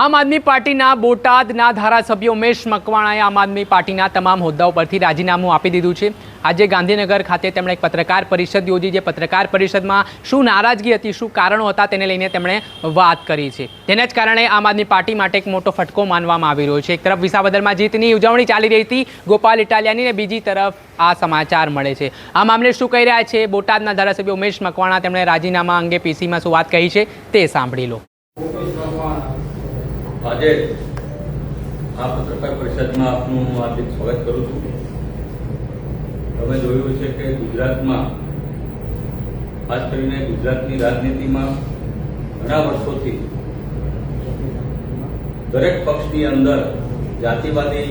આમ આદમી પાર્ટીના બોટાદના ધારાસભ્ય ઉમેશ મકવાણાએ આમ આદમી પાર્ટીના તમામ હોદ્દાઓ પરથી રાજીનામું આપી દીધું છે। આજે ગાંધીનગર ખાતે તેમણે એક પત્રકાર પરિષદ યોજી, જે પત્રકાર પરિષદમાં શું નારાજગી હતી, શું કારણો હતા તેને લઈને તેમણે વાત કરી છે। તેને જ કારણે આમ આદમી પાર્ટી માટે એક મોટો ફટકો માનવામાં આવી રહ્યો છે। એક તરફ વિસાવદરમાં જીતની ઉજવણી ચાલી રહી હતી ગોપાલ ઇટાલિયાની, ને બીજી તરફ આ સમાચાર મળે છે। આ મામલે શું કહી રહ્યા છે બોટાદના ધારાસભ્ય ઉમેશ મકવાણા, તેમણે રાજીનામા અંગે પીસીમાં શું વાત કહી છે તે સાંભળી લો। આજે આ પત્રકાર પરિષદમાં આપનું હાર્દિક સ્વાગત કરું છું। તમે જોયું છે કે ગુજરાતમાં, ખાસ કરીને ગુજરાતની રાજનીતિમાં ઘણા વર્ષોથી દરેક પક્ષની અંદર જાતિવાદી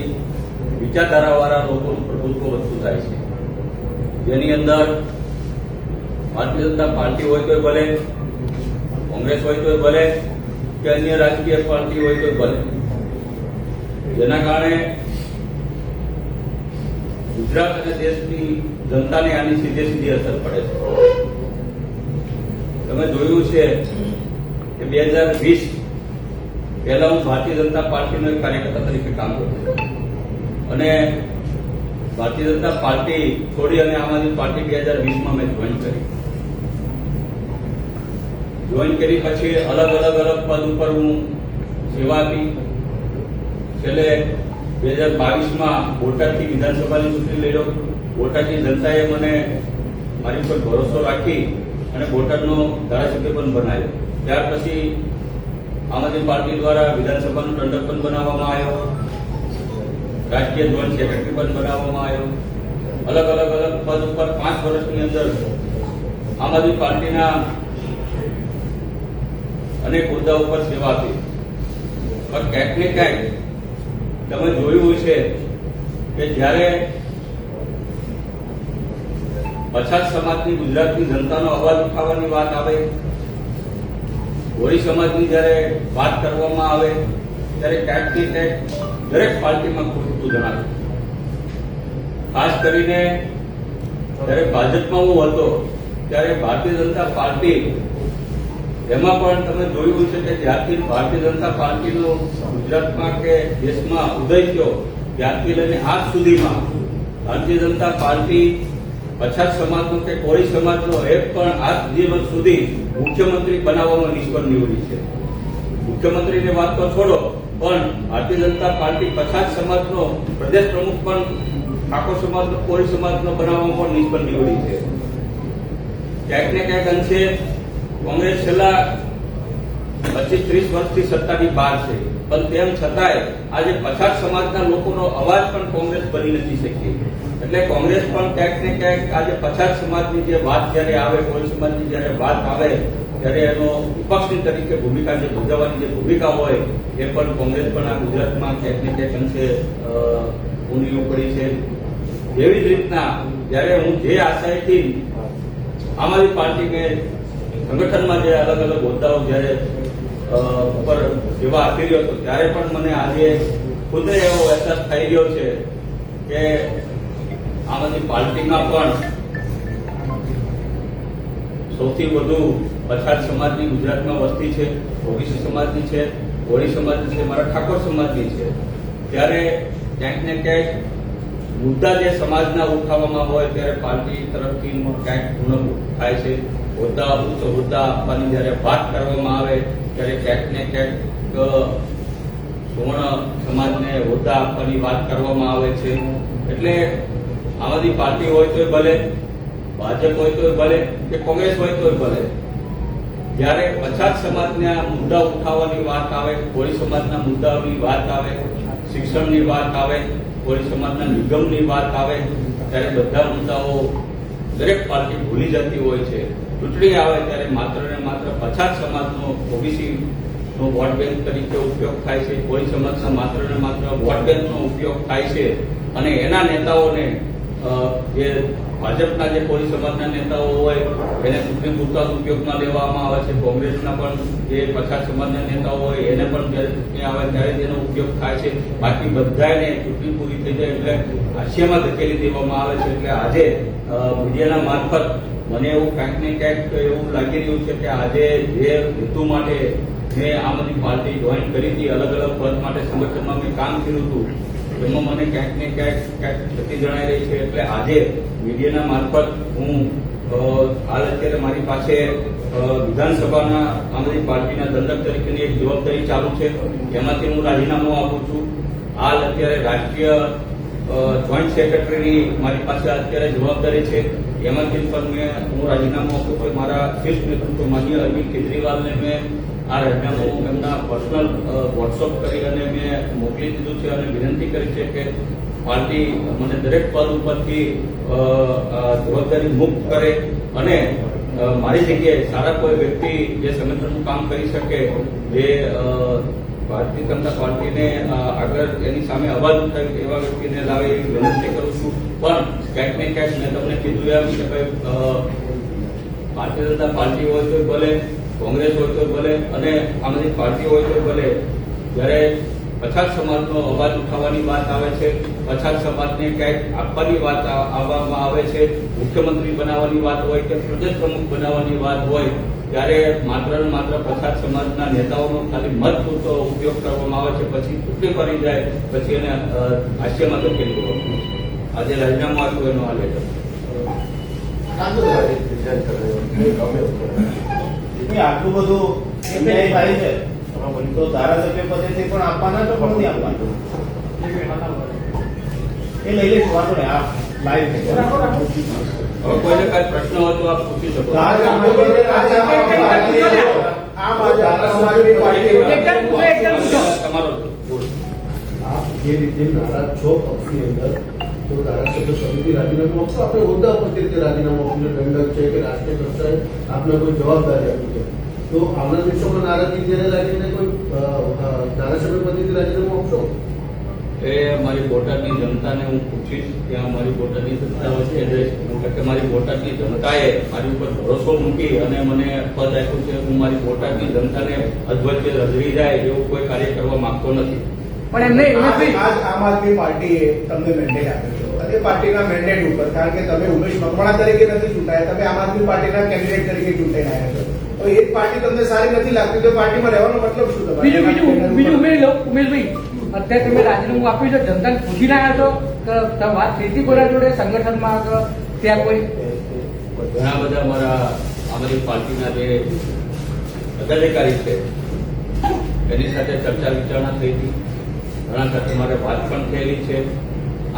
વિચારધારાવાળા લોકોનું પ્રભુત્વ વધતું થાય છે, જેની અંદર ભારતીય જનતા પાર્ટી હોય તો ભલે, કોંગ્રેસ હોય તો ભલે કે અન્ય રાજકીય પાર્ટી હોય તો ભલે, જેના કારણે ગુજરાત અને દેશની જનતાને આની સીધી અસર પડે છે। તમે જોયું છે કે 2020 પહેલા હું ભારતીય જનતા પાર્ટીનો એક કાર્યકર્તા તરીકે કામ કર્યું અને ભારતીય જનતા પાર્ટી છોડી અને આમ આદમી પાર્ટી 2020માં મેં જોઈન કરી પછી અલગ પદ ઉપર હું સેવા આપી। છેલ્લે 2022માં બોટાદથી વિધાનસભાની ચૂંટણી લડ્યો। બોટાદની જનતાએ મને મારી ઉપર ભરોસો રાખી અને બોટાદનો ધારાસભ્ય પણ બનાવ્યો। ત્યાર પછી આમ આદમી પાર્ટી દ્વારા વિધાનસભાનો દંડક પણ બનાવવામાં આવ્યો, રાષ્ટ્રીય જોઈન્ટ સેક્રેટરી પણ બનાવવામાં આવ્યો। અલગ પદ ઉપર 5 વર્ષની અંદર આમ આદમી પાર્ટીના અનેક હોદ્દા ઉપર સેવા આપી। પણ ક્યાંક ને ક્યાંક તમે જોયું છે કે જ્યારે પછાત સમાજની ગુજરાતની જનતાનો અવાજ ઉઠાવવાની વાત આવે, કોળી સમાજની જ્યારે વાત કરવામાં આવે, ત્યારે ક્યાંક ને ક્યાંક દરેક પાર્ટીમાં ખોટું જણાવે। ખાસ કરીને જ્યારે ભાજપમાં હું હતો ત્યારે ભારતીય જનતા પાર્ટી, એમાં પણ તમે જોયું છે કે જ્યારથી ભારતીય જનતા પાર્ટીનો ગુજરાતમાં કે દેશમાં ઉદય થયો ત્યારથી લઈને આજ સુધીમાં ભારતીય જનતા પાર્ટી પછાત સમાજનો કે કોળી સમાજનો એક પણ આજ દિવસ સુધી મુખ્યમંત્રી બનાવવામાં નિષ્ફળ નીવડી છે। મુખ્યમંત્રીની વાત તો છોડો, પણ ભારતીય જનતા પાર્ટી પછાત સમાજનો પ્રદેશ પ્રમુખ પણ ઠાકોર સમાજનો, કોળી સમાજનો બનાવવામાં પણ નિષ્ફળ નીવડી છે। ક્યાંક ને ક્યાંક અંશે કોંગ્રેસ છેલ્લા 25-30 વર્ષથી સત્તાની બહાર છે, પણ તેમ છતાંય આજે પછાત સમાજના લોકોનો અવાજ પણ કોંગ્રેસ બની નથી શકી। એટલે કોંગ્રેસ પણ ક્યાંક ને ક્યાંક આજે પછાત સમાજની જે વાત જ્યારે આવે, કોઈ સમાજની જ્યારે વાત આવે ત્યારે એનો વિપક્ષની તરીકે ભૂમિકા જે ભજવવાની જે ભૂમિકા હોય એ પણ કોંગ્રેસ પણ આ ગુજરાતમાં ક્યાંક ને ક્યાંક અંશે ઊંડી પડી છે। એવી જ રીતના જ્યારે હું જે આશયથી આમ આદમી પાર્ટીને સંગઠનમાં જે અલગ હોદ્દાઓ જ્યારે ઉપર સેવા આપી રહ્યો હતો, ત્યારે પણ મને આજે ખુદ એવો અહેસાસ થઈ રહ્યો છે કે આમ આદમી પાર્ટીમાં પણ સૌથી વધુ પછાત સમાજની ગુજરાતમાં વસ્તી છે, ઓબીસી સમાજની છે, કોળી સમાજની છે, મારા ઠાકોર સમાજની છે। ત્યારે ક્યાંક ને ક્યાંક મુદ્દા જે સમાજના ઉઠાવવામાં હોય ત્યારે પાર્ટી તરફથી ક્યાંક ગુનો થાય છે। હોદ્દા, ઉચ્ચ હોદ્દા આપવાની જયારે વાત કરવામાં આવે ત્યારે ક્યાંક ને ક્યાંક સુવર્ણ સમાજને હોદ્દા આપવાની વાત કરવામાં આવે છે। એટલે આમ આદમી પાર્ટી હોય તો ભલે, ભાજપ હોય તો ભલે કે કોંગ્રેસ હોય તો ભલે, જ્યારે પછાત સમાજના મુદ્દા ઉઠાવવાની વાત આવે, કોળી સમાજના મુદ્દાઓની વાત આવે, શિક્ષણની વાત આવે, કોળી સમાજના નિગમની વાત આવે, ત્યારે બધા મુદ્દાઓ દરેક પાર્ટી ભૂલી જતી હોય છે। ચૂંટણી આવે ત્યારે માત્ર ને માત્ર પછાત સમાજનો, ઓબીસી નો વોટ બેંક તરીકે ઉપયોગ થાય છે, કોળી સમાજના માત્ર ને માત્ર વોટ બેંકનો ઉપયોગ થાય છે અને એના નેતાઓને જે ભાજપના જે કોળી સમાજના નેતાઓ હોય એને ચૂંટણી પૂરતા ઉપયોગમાં લેવામાં આવે છે। કોંગ્રેસના પણ જે પછાત સમાજના નેતાઓ હોય એને પણ જ્યારે ચૂંટણી આવે ત્યારે તેનો ઉપયોગ થાય છે। બાકી બધાને ચૂંટણી પૂરી થઈ જાય એટલે હાસ્યમાં ધકેલી દેવામાં આવે છે। એટલે આજે મીડિયાના મારફત મને એવું ક્યાંક ને ક્યાંક એવું લાગી રહ્યું છે કે આજે જે હેતુ માટે મેં આમ આદમી પાર્ટી જોઈન કરી હતી, અલગ અલગ પદ માટે સંગઠનમાં મેં કામ કર્યું હતું, એમાં મને ક્યાંક ને ક્યાંક ક્ષતિ જણાઈ રહી છે. એટલે આજે મીડિયાના મારફત હું હાલ અત્યારે મારી પાસે વિધાનસભાના આમ આદમી પાર્ટીના દંડક તરીકેની એક જવાબદારી ચાલુ છે, એમાંથી હું રાજીનામું આપું છું. હાલ અત્યારે રાષ્ટ્રીય જોઈન્ટ સેક્રેટરીની મારી પાસે અત્યારે જવાબદારી છે, એમાંથી પણ હું રાજીનામું આપું છું. મારા શીર્ષ નેતૃત્વ માન્ય અરવિંદ કેજરીવાલને મેં આ રાજીનામું એમના પર્સનલ વોટ્સઅપ કરી અને મેં મોકલી દીધું છે અને વિનંતી કરી છે કે પાર્ટી મને દરેક પદ ઉપરથી જવાબદારી મુક્ત કરે અને મારી જગ્યાએ સારા કોઈ વ્યક્તિ જે સંગઠનનું કામ કરી શકે, જે ભારતીય જનતા પાર્ટીને આગળ એની સામે અવાજ ઉઠાવે એવા વ્યક્તિને લાવે એવી વિનંતી કરું છું. પણ ક્યાંક ને ક્યાંક મેં તમને કીધું એમ કે ભાઈ ભારતીય જનતા પાર્ટી હોય તો ભલે, કોંગ્રેસ હોય તો ભલે અને આમ આદમી પાર્ટી હોય તો ભલે, જ્યારે પછાત સમાજનો અવાજ ઉઠાવવાની વાત આવે છે, પછાત સમાજને ક્યાંક આપવાની વાત આવવામાં આવે છે, મુખ્યમંત્રી બનાવવાની વાત હોય કે પ્રદેશ પ્રમુખ બનાવવાની વાત હોય, ત્યારે માત્ર ને માત્ર પછાત સમાજના નેતાઓનો ખાલી મત પૂરતો ઉપયોગ કરવામાં આવે છે. પછી તૂટી પડી જાય, પછી એને હાસ્યમાં ધકેલી દેવામાં આવે છે. આજે રાજીનામું આપ્યું એનો આ લેટર. આટલું બધું અન્યાય થાય છે તો ધારાસભ્ય પદેથી પણ આપવાના તો પણ નથી આપવાના, એ લઈ લઈશું. વાંધો નહીં, આ લાઈવ હવે કોઈને કઈ પ્રશ્ન હોય તો આપ પૂછી શકો. તમારો આપ જે રીતે નારાજ છો પક્ષની અંદર, તો ધારાસભ્ય સમિતિ રાજીનામું આપશો, આપણે હોદ્દા પરથી રીતે રાજીનામું આપવું, દંડક છે કે રાષ્ટ્રીય કક્ષાએ આપને કોઈ જવાબદારી આપી છે, તો આવનાર દિવસોમાં નારાજગી જેને લાગીને કોઈ ધારાસભ્ય પદેથી રાજીનામું આપશો? એ મારી બોટાદની જનતાને હું પૂછીશ, ત્યાં મારી બોટાદની જનતા વચ્ચે જઈશ કે મારી બોટાદની જનતાએ મારી ઉપર ભરોસો મૂકી અને મને પદ આપ્યું છે. હું મારી બોટાદની જનતાને અધવચ્ચે રજડી જાય એવું કોઈ કાર્ય કરવા માંગતો નથી. પણ એમને આમ આદમી પાર્ટીએ તમને મેન્ડેટ આપ્યો છે અને પાર્ટીના મેન્ડેટ ઉપર, કારણ કે તમે ઉમેશ મકવાણા તરીકે નથી ચૂંટાયા, તમે આમ આદમી પાર્ટીના કેન્ડિડેટ તરીકે ચૂંટાઈને આવ્યા છો, તો એ પાર્ટી તમને સારી નથી લાગતી તો પાર્ટીમાં રહેવાનો મતલબ શું? બીજું ઉમેશભાઈ, અત્યારે તમે રાજીનામું આપ્યું છે, જનતાને પૂછીને આવ્યા છો કે વાત થઈ કોના જોડે સંગઠનમાં ત્યાં કોઈ? ઘણા બધા મારા આમ આદમી પાર્ટીના જે પદાધિકારી છે એની સાથે ચર્ચા વિચારણા થઈ હતી, ઘણા સાથે મારે વાત પણ થયેલી છે.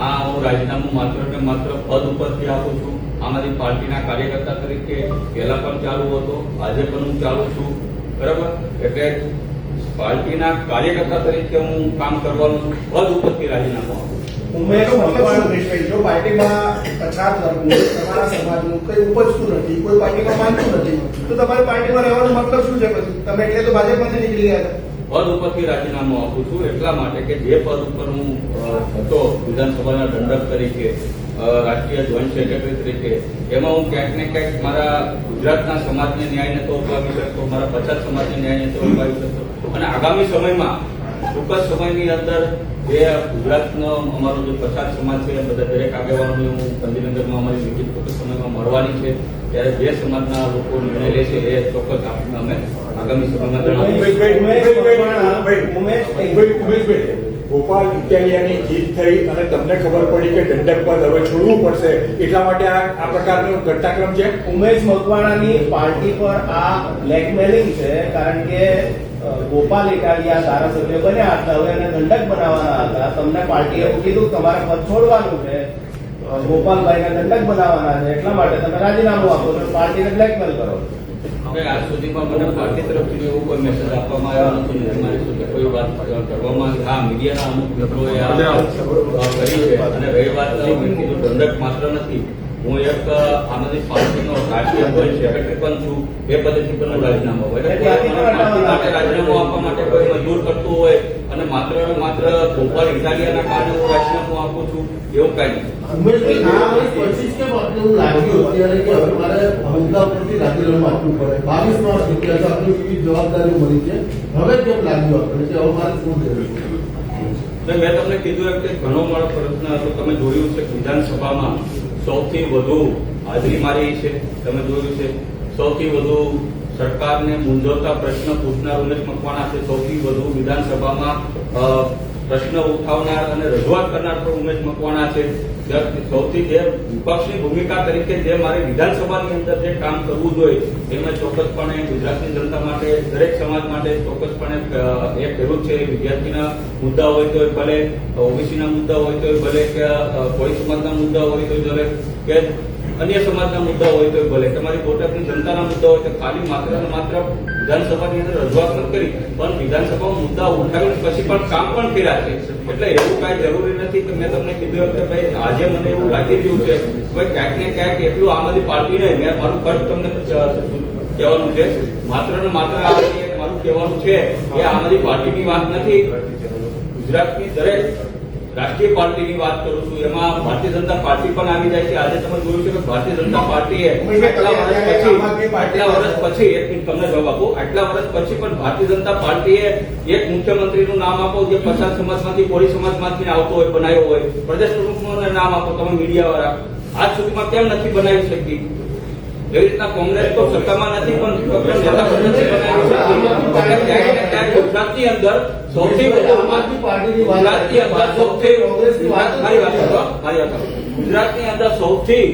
આ હું રાજીનામું માત્ર ને માત્ર પદ ઉપરથી આપું છું. આમ આદમી પાર્ટીના કાર્યકર્તા તરીકે પહેલા પણ ચાલુ હતો, આજે પણ હું ચાલુ છું, બરાબર? એટલે પાર્ટીના કાર્યકર્તા તરીકે હું કામ કરવાનું છું, પદ ઉપરથી રાજીનામું આપું છું. ઉમેશ મકવાણા, જો પાર્ટીમાં પછાત વર્ગનું, તમારા સમાજનું કઈ ઉપજતું નથી, કોઈ પાર્ટીમાં માનતું નથી, તો તમારે પાર્ટીમાં રહેવાનો મતલબ શું છે? પછી તમે એટલે તો ભાજપમાંથી નીકળી ગયા હતા. પદ ઉપરથી રાજીનામું આપું છું એટલા માટે કે જે પદ ઉપર હું હતો વિધાનસભાના દંડક તરીકે, રાષ્ટ્રીય જોઈન્ટ સેક્રેટરી તરીકે, એમાં હું ક્યાંક ને ક્યાંક મારા ગુજરાતના સમાજને ન્યાય નતો અપાવી શકતો, મારા પછાત સમાજને ન્યાય નતો અપાવી શકતો. અને આગામી સમયમાં ટૂંક જ સમયની અંદર જે ગુજરાતનો અમારો જે પછાત સમાજ છે બધા દરેક આગેવાનોને હું ગાંધીનગરમાં અમારી મીટિંગ ટૂંક સમયમાં મળવાની છે, ત્યારે જે સમાજના લોકો નિર્ણય લે છે એ ચોક્કસ આપીને અમે આગામી સમયમાં ઉમેશભાઈ, ગોપાલ ઇટાલિયાની જીત થઈ અને તમને ખબર પડી કે દંડક પદ હવે છોડવું પડશે, એટલા માટે આ પ્રકારનો ઘટનાક્રમ છે. ઉમેશ મકવાણાની પાર્ટી પર આ બ્લેકમેલિંગ છે, કારણ કે ગોપાલ ઇટાલિયા ધારાસભ્ય બન્યા હતા, હવે એને દંડક બનાવવાના હતા. તમને પાર્ટીએ એવું કીધું તમારે પદ છોડવાનું છે, ગોપાલભાઈને દંડક બનાવવાના છે, એટલા માટે તમે રાજીનામું આપો છો, પાર્ટીને બ્લેકમેલ કરો. આજ સુધીમાં મને પાર્ટી તરફથી એવું કોઈ મેસેજ આપવામાં આવ્યો નથી, મારી સાથે કોઈ વાત કરવામાં. હા, મીડિયાના અમુક મિત્રોએ કરી છે. અને રહી વાત મેં કીધું દંડક માત્ર નથી, હું એક આમ આદમી પાર્ટીનો રાષ્ટ્રીય જોઈન્ટ સેક્રેટરી પણ છું, એ પદેથી પણ રાજીનામું હોય રાજીનામું આપવા માટે કોઈ મજબૂર કરતું હોય અને માત્ર ને માત્ર ગોપાલ ઇટાલિયાના કારણે હું રાજીનામું આપું છું એવું કઈ નથી. ઉમેશભાઈ, આ પછી કેમ આપણે એવું લાગ્યું અત્યારે કે હવે મારે હોદ્દા પરથી રાજીનામું આપવું પડે? 22 માસ જીત્યા છે, આપણી વિવિધ જવાબદારીઓ મળી છે, હવે કેમ લાગ્યું આપણે કે હવે મારે શું કરવું? મેં તમને કીધું એમ કે ઘણો મારો પ્રયત્ન હતો. તમે જોયું છે વિધાનસભામાં સૌથી વધુ હાજરી મારી છે, તમે જોયું છે સૌથી વધુ સરકારને મૂંઝવતા પ્રશ્ન પૂછનાર ઉમેશ મકવાણા છે. સૌથી વધુ વિધાનસભામાં પ્રશ્ન ઉઠાવનાર અને રજૂઆત કરનાર પણ ઉમેશ મકવાણા છે. સૌથી જે વિપક્ષની ભૂમિકા તરીકે જે મારે વિધાનસભાની અંદર જે કામ કરવું જોઈએ એમાં ચોક્કસપણે ગુજરાતની જનતા માટે, દરેક સમાજ માટે ચોક્કસપણે એ કર્યું છે. વિદ્યાર્થીના મુદ્દા હોય તો ભલે, ઓબીસીના મુદ્દા હોય તો ભલે, કે કોઈ સમાજના મુદ્દા હોય તો ભલે, કે અન્ય સમાજના મુદ્દા હોય તો ભલે, તમારી બોટાદની જનતાના મુદ્દા હોય તો ખાલી માત્ર ને માત્ર વિધાનસભાની અંદર રજૂઆત નથી કરી, પણ વિધાનસભામાં મુદ્દા ઉઠાવીને પછી પણ કામ પણ કર્યા છે. એટલે એવું કાંઈ જરૂરી નથી કે મેં તમને કીધું કે ભાઈ આજે મને એવું લાગી રહ્યું છે ભાઈ ક્યાંક ને ક્યાંક એટલું આમ આદમી પાર્ટીને મેં મારું કટ તમને કહેવાનું છે. માત્ર ને માત્ર મારું કહેવાનું છે કે આમ આદમી પાર્ટીની વાત નથી, ગુજરાતની દરેક રાષ્ટ્રીય પાર્ટીની વાત કરું છું. એમાં ભારતીય જનતા પાર્ટી પણ આવી જાય છે. આજે તમે જોયું છે કે ભારતીય જનતા પાર્ટીએ આટલા વર્ષ પછી એક મિનિટ તમને જવાબ આપો, આટલા વર્ષ પછી પણ ભારતીય જનતા પાર્ટીએ એક મુખ્યમંત્રીનું નામ આપો જે પછાત સમાજમાંથી, કોળી સમાજમાંથી આવતો હોય, બનાવ્યો હોય. પ્રદેશ પ્રમુખનું નામ આપો તમે મીડિયા વાળા, આજ સુધીમાં કેમ નથી બનાવી શકતી? એવી રીતના કોંગ્રેસ તો સત્તામાં નથી પણ ગુજરાતની અંદર સૌથી ગુજરાતની અંદર સૌથી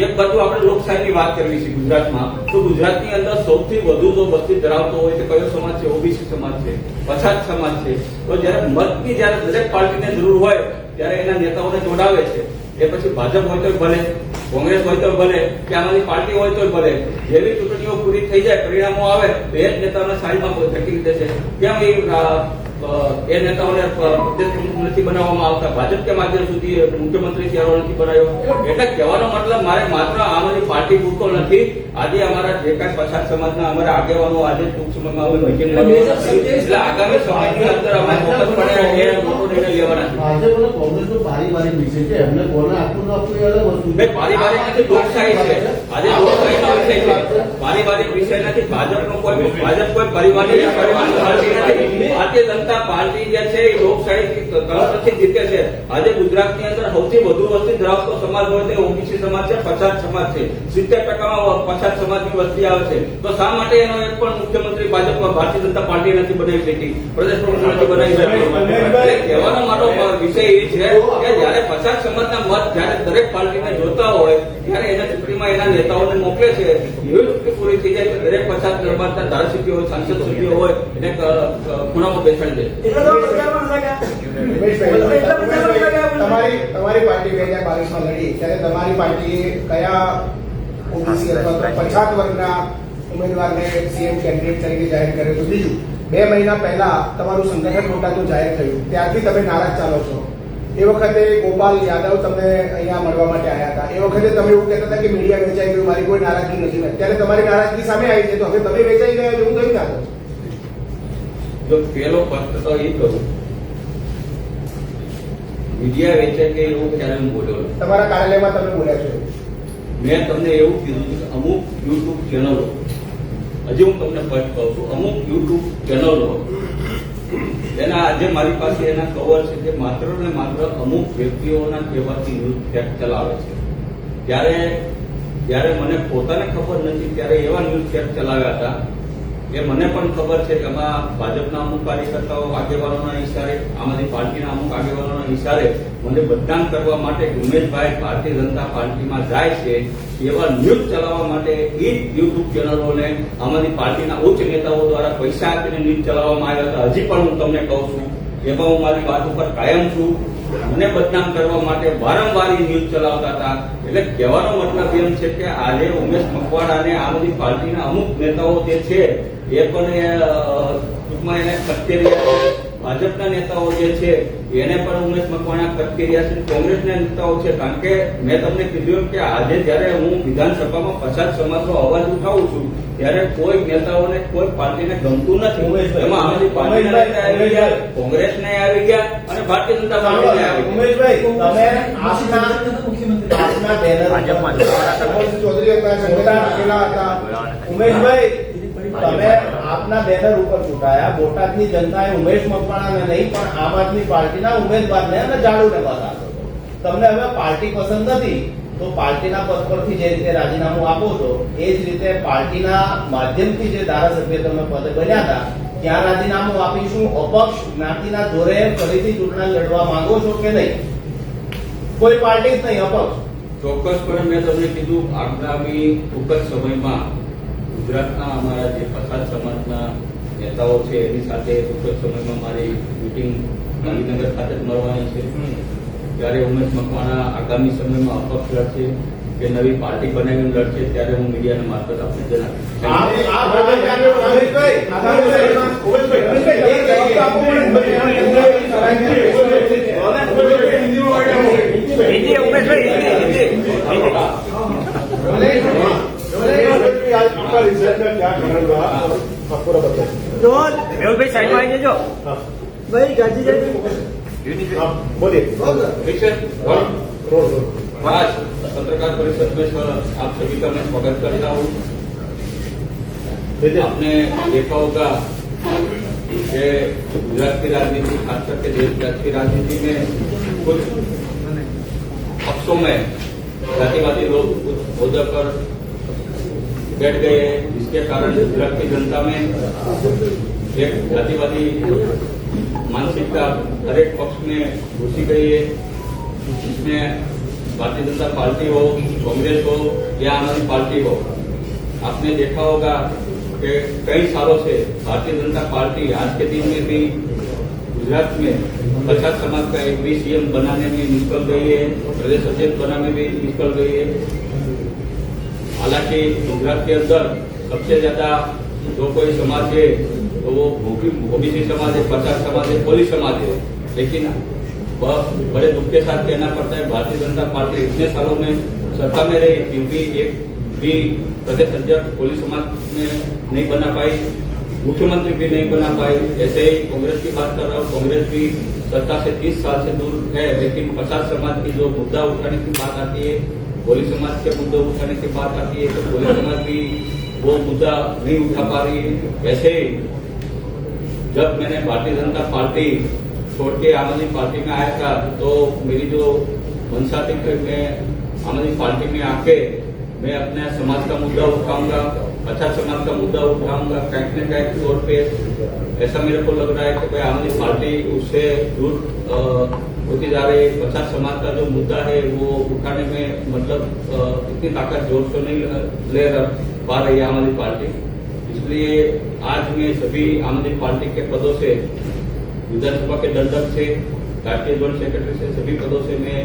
એક બાજુ આપણે લોકશાહીની વાત કરવી છે ગુજરાતમાં, તો ગુજરાતની અંદર સૌથી વધુ જો વસ્તી ધરાવતો હોય તો કયો સમાજ છે? ઓબીસી સમાજ છે, પછાત સમાજ છે. તો જયારે મતની જયારે દરેક પાર્ટીને જરૂર હોય ત્યારે એના નેતાઓને જોડાવે છે. એ પછી ભાજપ હોય તો ભલે, કોંગ્રેસ હોય તો ભલે, કે આમાંથી પાર્ટી હોય તો ભલે, જેવી ચૂંટણીઓ પૂરી થઈ જાય, પરિણામો આવે તો એ જ નેતાઓને સાઈડમાં ધકેલી દેશે. કેમ એ નેતાઓને પ્રદેશ પ્રમુખ નથી બનાવવામાં આવતા? ભાજપ કેમ આજે સુધી મુખ્યમંત્રી ચહેરો નથી બનાવ્યો? એટલે કહેવાનો મતલબ મારે માત્ર આમ આદમી પાર્ટી પૂરતો નથી. આજે અમારા જે કાંઈ પછાત સમાજના અમારા આગેવાનો આજે ટૂંક સમયમાં અમે મિટિંગ એટલે આગામી સમયની અંદર અમે ચોક્કસપણે એ મોટો નિર્ણય લેવાના છે. ભાજપ અને કોંગ્રેસનો પારિવારિક વિષય છે, એમને કોને આપવું ન આપવું એ અલગ વસ્તુ છે. પારિવારિક નથી, લોકશાહી છે. આજે લોકશાહીનો વિષય છે, પારિવારિક વિષય નથી. ભાજપ કોઈ પારિવારિક પાર્ટી નથી. ભારતીય જનતા પાર્ટી જે છે એ લોકશાહી તરફથી જીતે છે. આજે ગુજરાતની અંદર સૌથી વધુ વસ્તી ધરાવતો સમાજ હોય તે ઓબીસી સમાજ છે, પછાત સમાજ છે. 70% પછાત સમાજની વસ્તી આવે છે. તો શા માટે એનો એક પણ મુખ્યમંત્રી ભાજપમાં ભારતીય જનતા પાર્ટી નથી બનાવી શકી, પ્રદેશ પ્રમુખ નથી બનાવી શકી? એટલે કહેવાનો મારો વિષય એ છે કે જયારે પછાત સમાજના મત જયારે દરેક પાર્ટીને જોતા હોય ત્યારે એના ચૂંટણીમાં એના નેતાઓને મોકલે છે. એવી ચૂંટણી પૂરી થઈ જાય ત્યારે દરેક પછાત સમાજના ધારાસભ્યો હોય, સાંસદ સભ્યો હોય એને ખૂણામાં બેસાડી દે. તમારી પાર્ટી 2022 લડી ત્યારે તમારી પાર્ટીએ કયા ઓબીસી અથવા તો પછાત વર્ગના ઉમેદવારને સીએમ કેન્ડિડેટ તરીકે જાહેર કર્યો હતો? બીજું, 2 મહિના પહેલા તમારું સંગઠન મોટાનું જાહેર થયું, ત્યારથી તમે નારાજ ચાલો છો. એ વખતે ગોપાલ યાદવ તમને અહીંયા મળવા માટે આવ્યા હતા. એ વખતે તમે એવું કહેતા હતા કે મીડિયા વેચાઈ ગયું, મારી કોઈ નારાજગી નથી. અત્યારે તમારી નારાજગી સામે આવી છે, તો હવે તમે વેચાઈ ગયા એવું કઈ ના? જો પેલો ફક્ત તો એ કરું, મીડિયા વેચે કે એવું ક્યારે હું બોલ્યો નથી. તમારા કાર્યાલયમાં તમે બોલ્યા છો. મેં તમને એવું કીધું કે અમુક યુટ્યુબ ચેનલો, હજી હું તમને સ્પષ્ટ કહું છું, અમુક યુટ્યુબ ચેનલો એના આજે મારી પાસે એના કવર છે કે માત્ર ને માત્ર અમુક વ્યક્તિઓના કહેવાથી ન્યૂઝ ફેક્ટ ચલાવે છે. ત્યારે મને પોતાને ખબર નથી ત્યારે એવા ન્યૂઝ ફેક્ટ ચલાવ્યા હતા એ મને પણ ખબર છે કે આમાં ભાજપના અમુક કાર્યકર્તાઓ, આગેવાનોના ઇશારે, આમ આદમી પાર્ટીના અમુક આગેવાનોના ઇશારે મને બદનામ કરવા માટે ઉમેશભાઈ ભારતીય જનતા પાર્ટીમાં જાય છે એવા ન્યૂઝ ચલાવવા માટે એ જ યુટ્યુબ ચેનલોને આમ આદમી પાર્ટીના ઉચ્ચ નેતાઓ દ્વારા પૈસા આપીને ન્યૂઝ ચલાવવામાં આવ્યા હતા. હજી પણ હું તમને કહું છું, એમાં હું મારી વાત ઉપર કાયમ છું. મને બદનામ કરવા માટે વારંવાર ન્યૂઝ ચલાવતા હતા. એટલે કહેવાનો મતલબ એમ છે કે આજે ઉમેશ મકવાણા અને આમ આદમી પાર્ટીના અમુક નેતાઓ જે છે એ પણ ટૂંકમાં એને ખતેરિયા, ભાજપના નેતાઓ જે છે એને પણ ઉમેશ મકવાણા ખતેરિયા છે, કોંગ્રેસના નેતાઓ છે. કારણ કે મેં તમને કીધું કે આજે જયારે હું વિધાનસભામાં પછાત સમાજનો અવાજ ઉઠાવું છું ત્યારે કોઈ નેતાઓને, કોઈ પાર્ટીને ગમતું નથી. એમાં આમ આદમી પાર્ટીના નેતા આવી ગયા, કોંગ્રેસને આવી ગયા અને ભારતીય જનતા પાર્ટીને આવી ગયા. ઉમેશભાઈ, તમે આપના બેનર ચૌધરી હતા, સંગઠન રાખેલા હતા. ઉમેશભાઈ, તમે આપના બેનર ઉપર ચૂંટાયા. બોટાદની જનતાએ ઉમેશ મકવાણાને નહીં પણ આમ આદમી પાર્ટીના ઉમેદવારને અને જાડુને મત આપ્યો. તમને હવે પાર્ટી પસંદ નથી, તો પાર્ટીના પદ પરથી જે રીતે રાજીનામું આપો છો એ જ રીતે પાર્ટીના માધ્યમથી જે ધારાસભ્ય તમે પદે બન્યા હતા ત્યાં રાજીનામું આપીશું અપક્ષ જ્ઞાતિના જોરે ફરીથી ચૂંટણી લડવા માંગો છો કે નહીં? કોઈ પાર્ટી જ નહીં, અપક્ષ. ચોક્કસપણે મેં તમને કીધું આગામી ટૂંક જ સમયમાં ગુજરાતના અમારા જે પછાત સમાજના નેતાઓ છે એની સાથે ટૂંક જ સમયમાં મારી મીટિંગ ગાંધીનગર ખાતે જ મળવાની છે. ત્યારે ઉમેશ મકવાણા આગામી સમયમાં અપક્ષ લડશે કે નવી પાર્ટી બનાવીને લડશે ત્યારે હું મીડિયાના મારફત આપને आपका रिजल्ट का क्या कारण रहा आप पूरा बताइए। मेहुल साइड में आइए जो भाई गाजी आप बोलिए। आज पत्रकार परिषद में सर आप सभी का मैं स्वागत करता हूँ। आपने देखा होगा कि गुजरात की राजनीति खास करके देश की राजनीति में कुछ पक्षों में जातिवादी लोग कुछ होद्दे पर बैठ गए हैं, जिसके कारण गुजरात की जनता में एक जातिवादी मानसिकता हर एक पक्ष में घुसी गई है। इसमें भारतीय जनता पार्टी हो, कांग्रेस हो या आम आदमी पार्टी हो, आपने देखा होगा कि कई सालों से भारतीय जनता पार्टी आज के दिन में भी गुजरात में पछात समाज का एक भी सीएम बनाने में निष्फल गई है, प्रदेश अध्यक्ष बनाने में निष्फल गई है। हालांकि गुजरात के अंदर सबसे ज्यादा जो कोई समाज है तो वो ओबीसी समाज है, पछात समाज है, कोली समाज है। लेकिन बड़े दुख के साथ कहना पड़ता है भारतीय जनता पार्टी इतने सालों में सत्ता में रही फिर भी एक भी प्रदेश अध्यक्ष कोली समाज में नहीं बना पाई, मुख्यमंत्री भी नहीं बना पाई। ऐसे ही कांग्रेस की बात कर रहा हूँ, कांग्रेस भी सत्ता से 30 साल से दूर है, लेकिन पछात समाज की जो मुद्दा उठाने की बात आती है, कोली समाज के मुद्दे उठाने की बात आती है तो कोली समाज भी वो मुद्दा नहीं उठा पा रही है। वैसे जब मैंने भारतीय जनता पार्टी छोड़ के आम आदमी पार्टी में आया था तो मेरी जो मंशा थी कि मैं आम आदमी पार्टी में आके मैं अपने समाज का मुद्दा उठाऊंगा, पछात समाज का मुद्दा उठाऊंगा। कहीं न कहीं तौर पे ऐसा मेरे को लग रहा है कि भाई आम आदमी पार्टी उससे दूर होती जा रही है। पछात समाज का जो मुद्दा है वो उठाने में मतलब इतनी ताकत जोर से नहीं ले पा रही है आम आदमी पार्टी। इसलिए आज मैं सभी आम आदमी पार्टी के पदों से, विधानसभा के दंडक से, राष्ट्रीय जोन सेक्रेटरी से, सभी पदों से मैं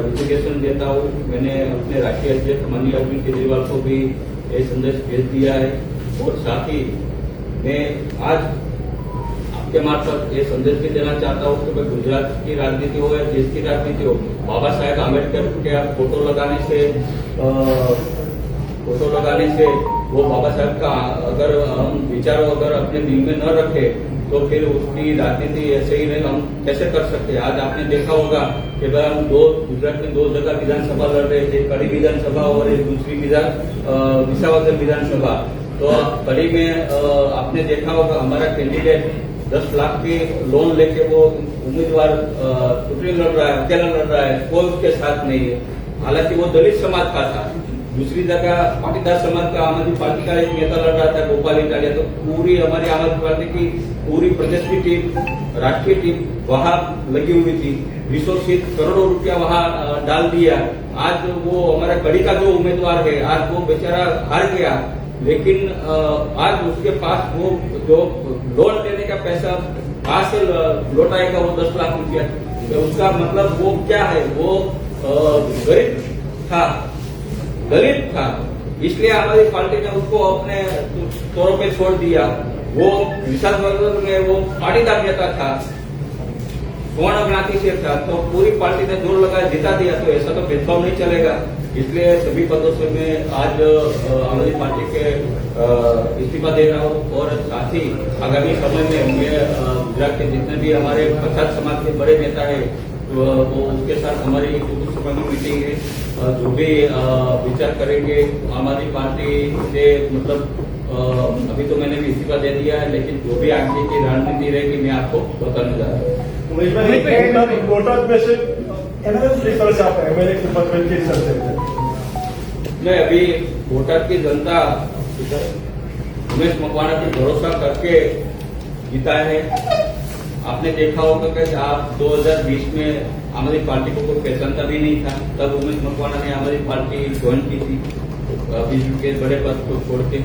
रिजिग्नेशन देता हूँ। मैंने अपने राष्ट्रीय अध्यक्ष माननीय अरविंद केजरीवाल को भी ये संदेश भेज दिया है और साथ ही मैं आज आपके मार्फत ये संदेश भी देना चाहता हूँ कि भाई गुजरात की राजनीति हो या देश की राजनीति हो, बाबा साहेब आम्बेडकर के फोटो लगाने से वो बाबा साहब का अगर हम विचारों अगर अपने दिल में न रखे तो फिर उसकी राजनीति ऐसे ही नहीं हम कैसे कर सकते। आज आपने देखा होगा कि भाई हम गुजरात में 2 जगह विधानसभा लड़ रहे थे, कड़ी विधानसभा और एक दूसरी विसावदर विधानसभा। तो कड़ी में आपने देखा होगा हमारा कैंडिडेट 10 लाख की लोन लेके वो उम्मीदवार चुनाव लड़ रहा है, अकेला लड़ रहा है, कोई उसके साथ नहीं है। हालांकि वो दलित समाज का था। दूसरी जगह पाटीदार समाज का आम आदमी पार्टी का एक नेता लड़ रहा था, गोपाल इटालिया। तो पूरी हमारी आम आदमी पार्टी की पूरी प्रदेश की टीम, राष्ट्रीय टीम वहां लगी हुई थी। 200 करोड़ों रुपया वहां डाल दिया। आज वो हमारा कड़ी का जो उम्मीदवार है आज वो बेचारा हार गया, लेकिन आज उसके पास वो जो लोन लेने का पैसा कहाँ से लौटाएगा वो 10 लाख रुपया। तो उसका मतलब वो क्या है, वो गरीब था, दलित था, इसलिए हमारी पार्टी ने उसको अपने तौर पे छोड़ दिया। वो विशालनगर में वो पाटीदार नेता था, स्वर्ण ज्ञाति से था, तो पूरी पार्टी ने जोर लगाया, जिता दिया। तो ऐसा तो भेदभाव नहीं चलेगा। इसलिए सभी पदों से मैं आज आम आदमी पार्टी के इस्तीफा दे रहा हूँ और साथ ही आगामी समय में मैं गुजरात के जितने भी हमारे पछात समाज के बड़े नेता है वो उसके साथ हमारी कुछ समय में मीटिंग है, जो भी विचार करेंगे आम आदमी पार्टी से मतलब अभी तो मैंने भी इस्तीफा दे दिया है, लेकिन जो भी आगे की रणनीति रहेगी मैं आपको बताने जा रहा हूँ। किस तरह से आप एमएलए के पद पर किस तरह से नहीं, अभी बोटाद की जनता उमेश मकवाणा पे भरोसा करके जीता है। आपने देखा होगा कि आप 2020 में हमारी पार्टी को कोई पहचानता भी नहीं था, तब उमेश मकवाणा ने हमारी पार्टी ज्वाइन की थी बीजेपी के बड़े पद को छोड़ के।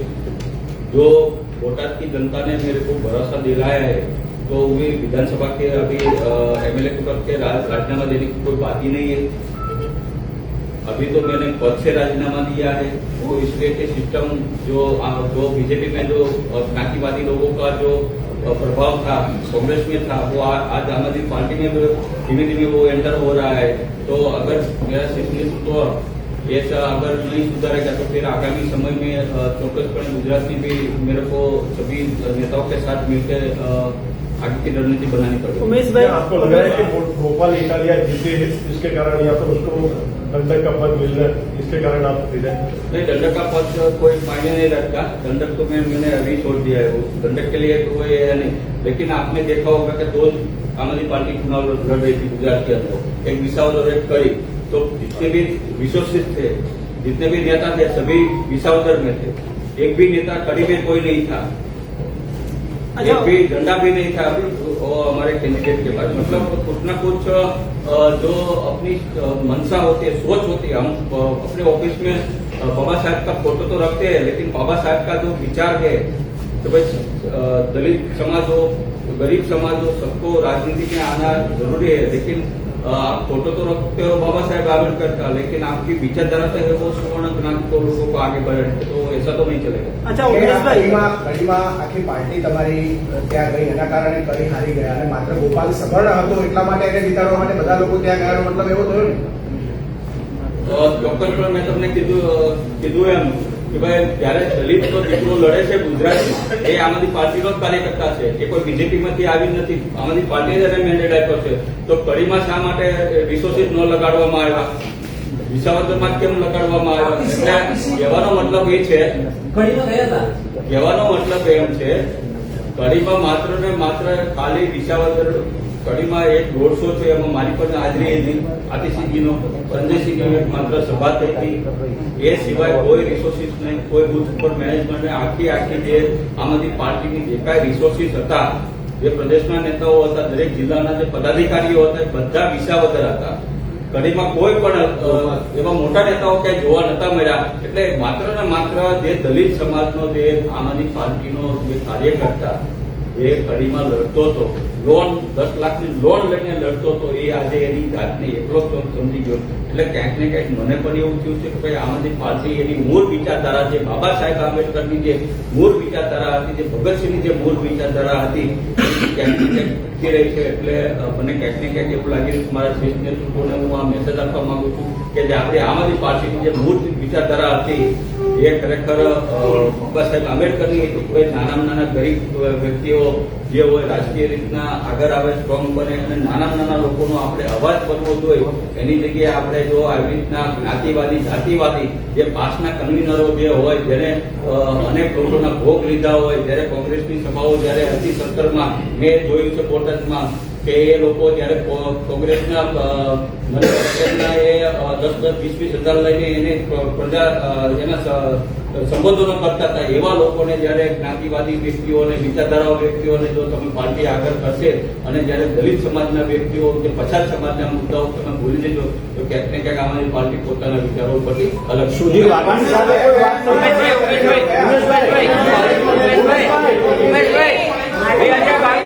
जो बोटाद की जनता ने मेरे को भरोसा दिलाया है, तो वे विधानसभा के अभी एमएलए के पद के राजीनामा देने की कोई बात ही नहीं है। अभी तो मैंने पद से राजीनामा दिया है, वो इसलिए कि सिस्टम जो बीजेपी में जो नाकीवादी लोगों का जो प्रभाव था, कांग्रेस में था, वो आज आम आदमी पार्टी में धीमे धीमे वो एंटर हो रहा है। तो अगर मेरा नेतृत्व ऐसा अगर नहीं सुधारेगा तो फिर आगामी समय में चौक्कसपणे गुजरात में भी मेरे को सभी नेताओं के साथ मिलकर आगे की रणनीति बनानी पड़ेगी। उमेश भाई, आपको लग रहा है कि गोपाल इटालिया जीते इसके कारण या फिर उसको दंडक का पद मिल रहा है, इसके कारण आप जीते? नहीं, दंडक का पद कोई मायने नहीं रखता। दंडक तो मैंने अभी छोड़ दिया है, वो दंडक के लिए कोई है नहीं। लेकिन आपने देखा होगा कि 2 आम आदमी पार्टी चुनाव लड़ रही थी गुजरात के अंदर, एक विसावदर और एक कड़ी। तो जितने भी विश्वसित थे, जितने भी नेता थे, सभी विसावदर में थे। एक भी नेता कड़ी में कोई नहीं था, एक भी झंडा भी नहीं था अभी हमारे कैंडिडेट के पास। मतलब कुछ न कुछ जो अपनी मंशा होती है, सोच होती है। हम अपने ऑफिस में बाबा साहब का फोटो तो रखते हैं, लेकिन बाबा साहब का जो विचार है तो भाई दलित समाज हो, गरीब समाज हो, सबको राजनीति में आना जरूरी है। लेकिन आप फोटो तो रखते हो बाबा साहेब आंबेडकर का, लेकिन आपकी विचारधारा तो है वो सुवर्ण ज्ञान को लोगों को आगे बढ़े, तो ऐसा तो नहीं चलेगा। अच्छा उमेशભાઈ, કડીમાં આખી પાર્ટી તમારી ત્યાં ગઈ, એના કારણે કડી હારી ગયા અને માત્ર ગોપાલ સગળ હતો એટલા માટે એને જીતાડવા માટે બધા લોકો ત્યાં ગયા, મતલબ એવો થયો ને? ચોક્કસપણે મેં તમને કીધું એમ કે ભાઈ જ્યારે દલિતનો દીકરો લડે છે ગુજરાત, એ આમ આદમી પાર્ટીનો જ કાર્યકર્તા છે, એ કોઈ બીજેપીમાંથી આવી નથી। આમ આદમી પાર્ટીએ જ એને મેન્ડેટ આપ્યો છે। તો કડીમાં શા માટે રિસોર્સિસ ન લગાડવામાં આવ્યા, વિસાવદરમાં કેમ લગાડવામાં આવ્યા? એટલે કહેવાનો મતલબ એ છે, કહેવાનો મતલબ એમ છે, કડીમાં માત્ર ને માત્ર ખાલી વિસાવદર કડીમાં એક રોડ શો છે, એમાં મારી પણ હાજરી હતી, આતિશીજીનો સંજયસિંહની માત્ર સભા થઈ હતી। એ સિવાય કોઈ રિસોર્સિસ નહીં, કોઈ બુથ ઉપર મેનેજમેન્ટ આખી જે આમ આદમી પાર્ટીની જે કાંઈ રિસોર્સિસ હતા, જે પ્રદેશના નેતાઓ હતા, દરેક જિલ્લાના જે પદાધિકારીઓ હતા, એ બધા વિસાવદર હતા। કડીમાં કોઈ પણ એવા મોટા નેતાઓ ક્યાંય જોવા નતા મળ્યા। એટલે માત્ર ને માત્ર જે દલિત સમાજનો જે આમ આદમી પાર્ટીનો જે કાર્યકર્તા એ કડીમાં લડતો હતો, લોન 10 લાખની લોન લઈને લડતો હતો, એ આજે એની જાતને એકલો સમજી ગયો। એટલે ક્યાંક ને ક્યાંક મને પણ એવું થયું છે કે ભાઈ આમ આદમી પાર્ટી એની મૂળ વિચારધારા છે, બાબા સાહેબ આંબેડકરની જે મૂળ વિચારધારા હતી, જે ભગતસિંહની જે મૂળ વિચારધારા હતી, ક્યાંક ને ક્યાંક શીખી રહી છે। એટલે મને ક્યાંક ને ક્યાંક એવું લાગે છે મારા શીર્ષ નેતૃત્વને હું આ મેસેજ આપવા માંગુ છું કે જે આપણી આમ આદમી પાર્ટીની જે મૂળ વિચારધારા હતી, એ ખરેખર બાબા સાહેબ આંબેડકરની કોઈ નાના ગરીબ વ્યક્તિઓ જે હોય રાજકીય રીતના આગળ આવે, સ્ટ્રોંગ બને અને નાના લોકોનો આપણે અવાજ બનવો જોઈએ। એની જગ્યાએ આપણે જો આવી રીતના જ્ઞાતિવાદી જાતિવાદી જે પાસના કન્વીનરો જે હોય, જેને અનેક લોકોના ભોગ લીધા હોય, જ્યારે કોંગ્રેસની સભાઓ જ્યારે હતી 17માં, મેં જોયું છે બોટાદમાં કે એ લોકો જયારે કોંગ્રેસના એ 10-20 હજાર લઈને એને પ્રજા એના સંબોધનો કરતા હતા, એવા લોકોને જયારે જ્ઞાતિવાદી વ્યક્તિઓને વિચારધારાઓ વ્યક્તિઓને જો તમે પાર્ટી આગળ કરશે અને જયારે દલિત સમાજના વ્યક્તિઓ કે પછાત સમાજના મુદ્દાઓ તમે ભૂલી જજો, તો ક્યાંક ને ક્યાંક અમારી પાર્ટી પોતાના વિચારો પરથી અલગ સુધીર વાઘાણી સાથે કોઈ વાત ઉમેશભાઈ